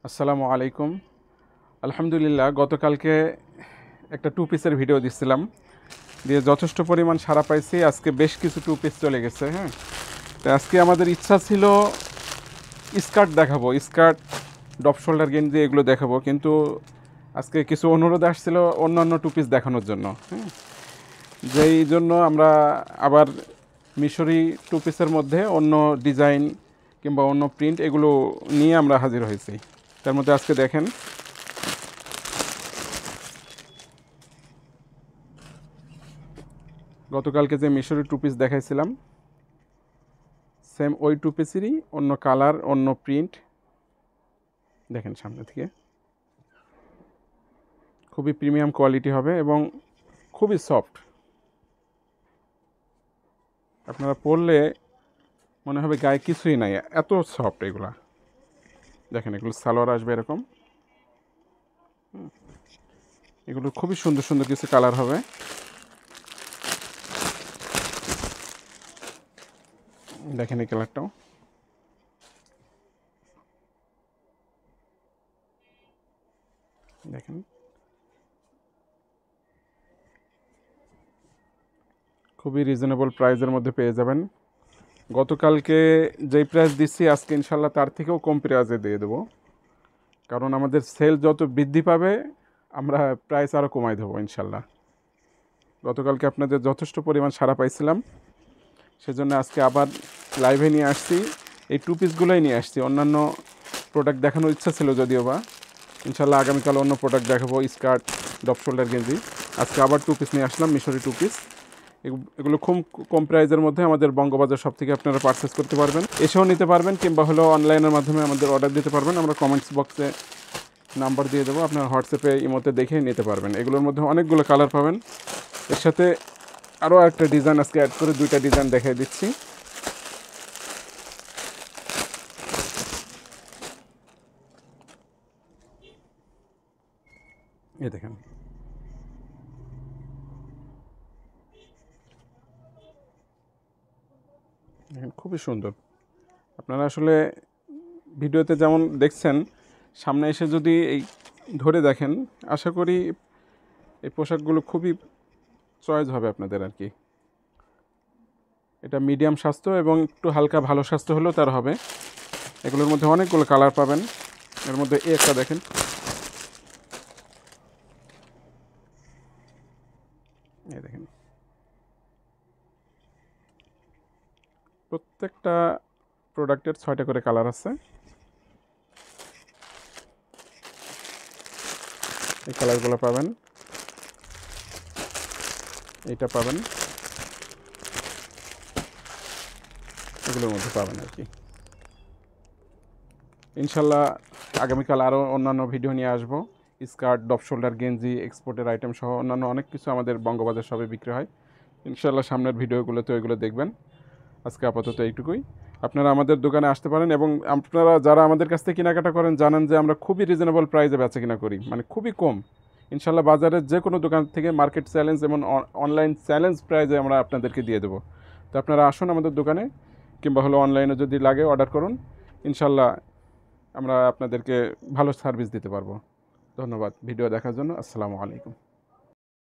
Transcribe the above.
আসসালামু আলাইকুম। আলহামদুলিল্লাহ, গতকালকে একটা টু পিসের ভিডিও দিচ্ছিলাম, দিয়ে যথেষ্ট পরিমাণ সাড়া পাইছি। আজকে বেশ কিছু টু পিস চলে গেছে। হ্যাঁ, তো আজকে আমাদের ইচ্ছা ছিল স্কার্ট দেখাবো, স্কার্ট, ডপ শোল্ডার গেঞ্জি এগুলো দেখাবো, কিন্তু আজকে কিছু অনুরোধ আসছিল অন্যান্য টু পিস দেখানোর জন্য। হ্যাঁ, যেই জন্য আমরা আবার মিশরি টু পিসের মধ্যে অন্য ডিজাইন কিংবা অন্য প্রিন্ট এগুলো নিয়ে আমরা হাজির হয়েছি। তার মধ্যে আজকে দেখেন, গতকালকে যে মিশরি টু পিস দেখাইছিলাম, সেম ওই টু পিসেরই অন্য কালার, অন্য প্রিন্ট। দেখেন সামনে থেকে, খুবই প্রিমিয়াম কোয়ালিটি হবে এবং খুবই সফট। আপনারা পরলে মনে হবে গায়ে কিছুই নাই, এত সফট এগুলা। দেখেন, এগুলো সালোয়ার আসবে এরকম। এগুলো খুবই সুন্দর সুন্দর কিছু কালার হবে। দেখেন এই কালারটাও, দেখেন খুবই রিজনেবল প্রাইসের মধ্যে পেয়ে যাবেন। গতকালকে যেই প্রাইস দিচ্ছি আজকে ইনশাল্লাহ তার থেকেও কম প্রাইসে দিয়ে দেবো, কারণ আমাদের সেল যত বৃদ্ধি পাবে আমরা প্রাইস আরও কমাই দেবো ইনশাল্লাহ। গতকালকে আপনাদের যথেষ্ট পরিমাণ সাড়া পাইছিলাম, সেজন্য আজকে আবার লাইভে নিয়ে আসছি। এই টু পিসগুলোই নিয়ে আসছি, অন্যান্য প্রোডাক্ট দেখানোর ইচ্ছা ছিল যদিও বা। ইনশাল্লাহ আগামীকাল অন্য প্রোডাক্ট দেখাবো, স্কার্ট, ডপ শোল্ডার গেঞ্জি। আজকে আবার টু পিস নিয়ে আসলাম, মিশরি টু পিস। এগুলো খুব কম প্রাইসের মধ্যে আমাদের বঙ্গবাজার সব থেকে আপনারা পারচেস করতে পারবেন, এসেও নিতে পারবেন, কিংবা হলো অনলাইনের মাধ্যমে আমাদের অর্ডার দিতে পারবেন। আমরা কমেন্টস বক্সে নাম্বার দিয়ে দেবো, আপনার হোয়াটসঅ্যাপে ইমোতে দেখে নিতে পারবেন। এগুলোর মধ্যে অনেকগুলো কালার পাবেন। এর সাথে আরও একটা ডিজাইন আজকে অ্যাড করে দুইটা ডিজাইন দেখিয়ে দিচ্ছি। এই দেখেন, দেখেন খুবই সুন্দর। আপনারা আসলে ভিডিওতে যেমন দেখছেন, সামনে এসে যদি এই ধরে দেখেন, আশা করি এই পোশাকগুলো খুবই চয়েস হবে আপনাদের আর কি। এটা মিডিয়াম স্বাস্থ্য এবং একটু হালকা ভালো স্বাস্থ্য হলেও তার হবে। এগুলোর মধ্যে অনেকগুলো কালার পাবেন। এর মধ্যে এই একটা দেখেন, এই দেখেন, প্রত্যেকটা প্রোডাক্টের 6টা করে কালার আছে। এই কালারগুলো পাবেন, এইটা পাবেন, এগুলোর মধ্যে পাবেন আর কি। ইনশাল্লাহ আগামীকাল আরও অন্যান্য ভিডিও নিয়ে আসবো। স্কার্ট, ডপ শোল্ডার গেঞ্জি, এক্সপোর্টের আইটেম সহ অন্যান্য অনেক কিছু আমাদের বঙ্গবাজার সবে বিক্রি হয়। ইনশাল্লাহ সামনের ভিডিওগুলোতে ওইগুলো দেখবেন। আজকে আপাতত এইটুকুই। আপনারা আমাদের দোকানে আসতে পারেন, এবং আপনারা যারা আমাদের কাছ থেকে কেনাকাটা করেন জানেন যে আমরা খুবই রিজনেবল প্রাইসে বেচা কিনা করি, মানে খুবই কম। ইনশাল্লাহ বাজারের যে কোনো দোকান থেকে মার্কেট চ্যালেঞ্জ এবং অনলাইন চ্যালেঞ্জ প্রাইসে আমরা আপনাদেরকে দিয়ে দেবো। তো আপনারা আসুন আমাদের দোকানে, কিংবা হলো অনলাইনে যদি লাগে অর্ডার করুন। ইনশাল্লাহ আমরা আপনাদেরকে ভালো সার্ভিস দিতে পারবো। ধন্যবাদ ভিডিও দেখার জন্য। আসসালামু আলাইকুম।